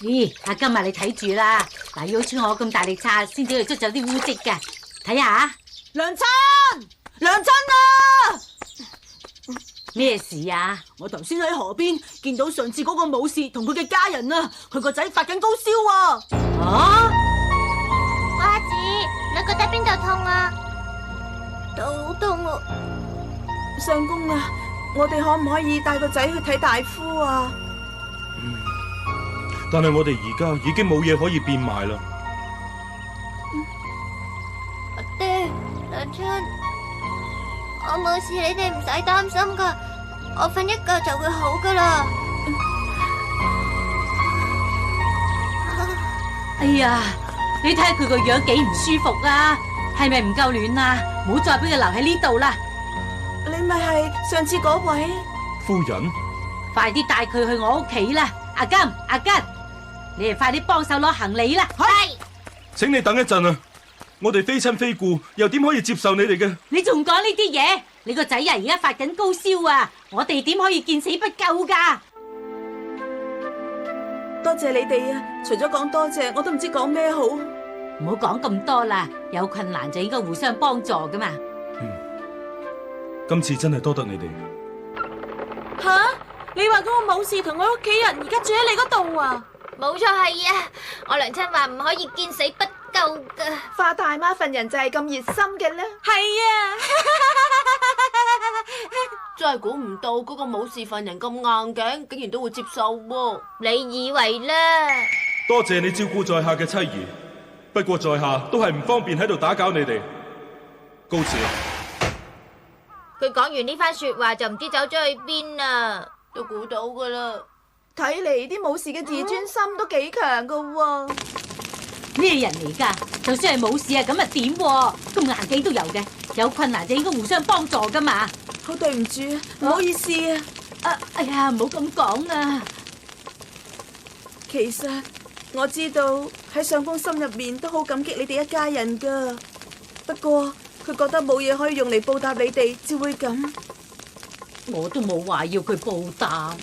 咦，阿金啊，你睇住啦，嗱，要好似我咁大力擦，先至可以捉走啲污漬㗎。睇下，娘親，娘親啊！咩事啊？我頭先喺河邊見到上次嗰個武士同佢嘅家人啊，佢個仔發緊高燒啊！啊？瓜子，你覺得邊度痛啊？肚好痛啊！相公啊，我哋可唔可以帶個仔去睇大夫啊？但係我哋而家已經冇嘢可以變賣啦。阿爹，娘親，我冇事，你哋唔使擔心噶，我瞓一覺就會好噶啦。哎呀，你睇下佢個樣幾唔舒服啊，係咪唔夠暖啊？唔好再俾佢留喺呢度啦。你咪係上次嗰位夫人，快啲帶佢去我屋企啦！阿金，阿吉，你哋快啲幫手攞行李啦！係，請你等一陣啊！我哋非親非故，又點可以接受你哋嘅？你仲講呢啲嘢？你個仔啊，而家發緊高燒啊！我哋點可以見死不救噶？多謝你哋啊！除咗講多謝，我都唔知講咩好。唔好講咁多啦，有困難就應該互相幫助噶嘛。今次真係多得你哋。吓？你話嗰個武士同佢屋企人而家住喺你嗰度啊？冇錯係啊！我娘親話唔可以見死不救噶。花大媽份人就係咁熱心嘅咧。係啊，真係估唔到嗰個武士份人咁硬頸，竟然都會接受喎。你以為呢？多謝你照顧在下嘅妻兒，不過在下都係唔方便喺度打攪你哋。告辭。佢講完呢番說話就唔知走咗去邊啦。都估到噶啦。睇嚟啲武士嘅自尊心都幾強噶喎。咩人嚟噶？就算係武士啊，咁啊點？咁硬頸都有嘅，有困難就應該互相幫助噶嘛。好對唔住啊，唔好意思啊。哎呀，唔好咁講啊！其實我知道喺相公心入面都好感激你哋一家人噶，不過佢覺得冇嘢可以用嚟報答你哋，至會咁。我都冇話要佢報答。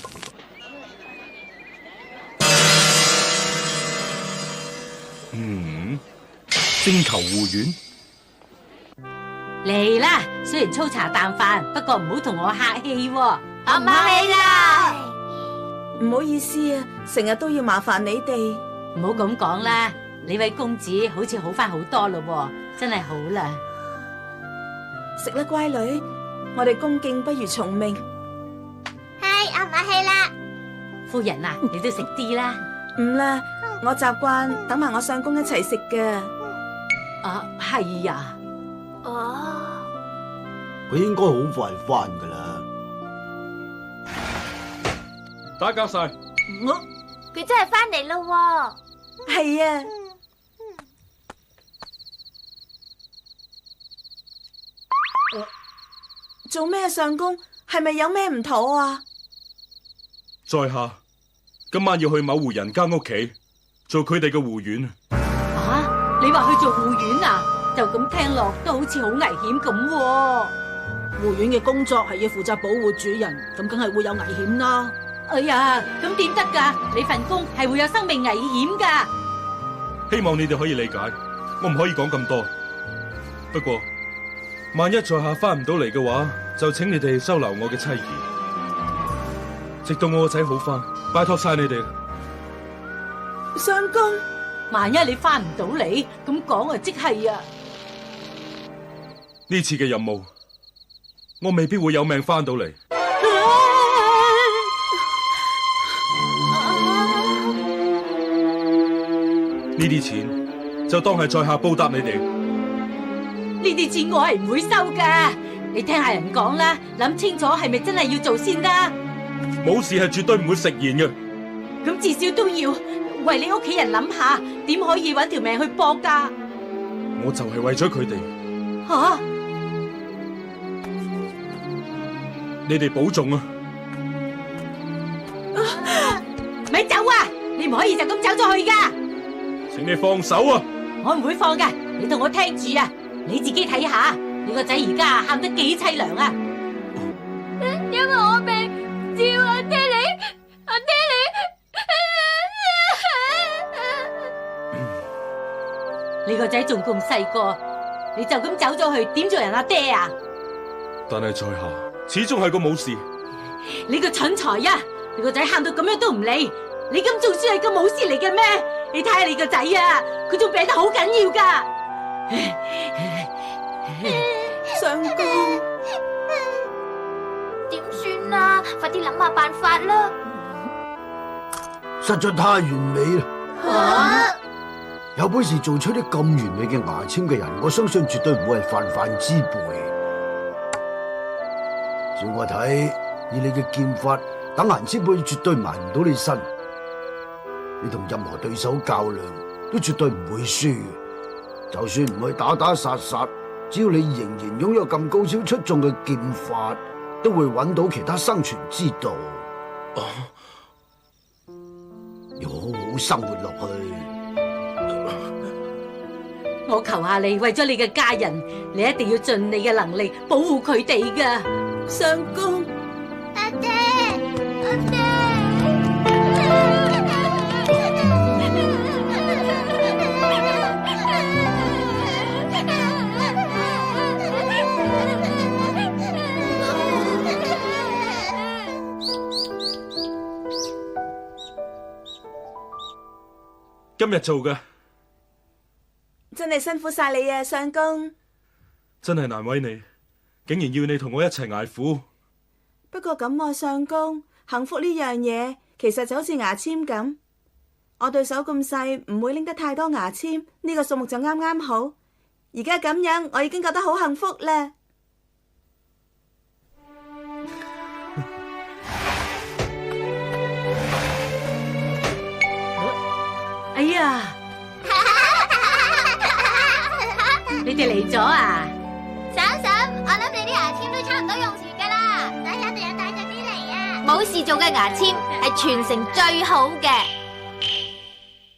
星球護院嚟啦，雖然粗茶淡飯，不過唔好同我客氣喎。我唔客氣啦。唔好意思啊，成日都要麻煩你哋。唔好咁講啦，呢位公子好似好翻好多咯，真係好啦。食啦，乖女，我哋恭敬不如從命。係，我唔客氣啦。夫人啊，你都食啲啦。唔啦，我習慣等埋我相公一齊食㗎。啊，係呀。哦，佢應該好快翻噶啦。打攪晒。佢真係翻嚟咯。係啊。做咩相公？係咪有咩唔妥啊？在下今晚要去某戶人家屋企做佢哋嘅護院。啊，你話去做護院啊？就咁聽落都好似好危險咁喎。護院嘅工作係要負責保護主人，咁梗係會有危險啦。哎呀，咁點得噶？你份工係會有生命危險噶。希望你哋可以理解，我唔可以講咁多。不過萬一在下翻唔到嚟嘅話，就請你哋收留我嘅妻兒，直到我個仔好翻，拜託晒你哋。相公，萬一你翻唔到嚟，咁講啊，即係啊。呢次嘅任務，我未必會有命翻到嚟。呢啲錢就當係在下報答你哋。呢啲錢我係唔會收噶，你聽下人講啦，諗清楚係咪真係要做先啦。武士係絕對唔會食言嘅。咁至少都要為你屋企人諗下，點可以搵條命去搏噶？我就係為咗佢哋。吓，你哋保重啊！咪走啊！你唔可以就咁走咗去噶。請你放手啊！我唔會放噶，你同我聽住啊！你自己睇下，你個仔而家喊得幾淒涼啊！因為我被召阿爹你，阿爹你。你個仔仲咁細個，你就咁走咗去點做人阿爹啊？但係在下始終係個武士。你個蠢材啊！你個仔喊到咁樣都唔理，你咁仲算係個武士嚟嘅咩？你睇下你個仔啊，佢仲病得好緊要噶。相公，點算啊？快啲諗下辦法啦！實在太完美啦！啊！有本事做出啲咁完美嘅牙籤嘅人，我相信絕對唔會係泛泛之輩。照我睇，以你嘅劍法，等顏千輩絕對埋唔到你身。你同任何對手較量，都絕對唔會輸。就算唔去打打殺殺，只要你仍然擁有咁高超出眾嘅劍法，都會揾到其他生存之道。要好好生活落去。我求下你，為咗你嘅家人，你一定要盡你嘅能力保護佢哋噶。相公，阿爹，阿爹。今日做嘅真係辛苦晒你啊，相公。真係難為你，竟然要你同我一齊捱苦。不過咁啊，相公，幸福呢樣嘢其實就好似牙籤咁。我對手咁細，唔會拎得太多牙籤，呢個數目就啱啱好。而家咁樣，我已經覺得好幸福啦。哎呀，你哋嚟咗啊！嬸嬸，我諗你啲牙籤都差唔多用完噶啦，等一定要帶咗啲嚟啊！武士做嘅牙籤係全城最好嘅。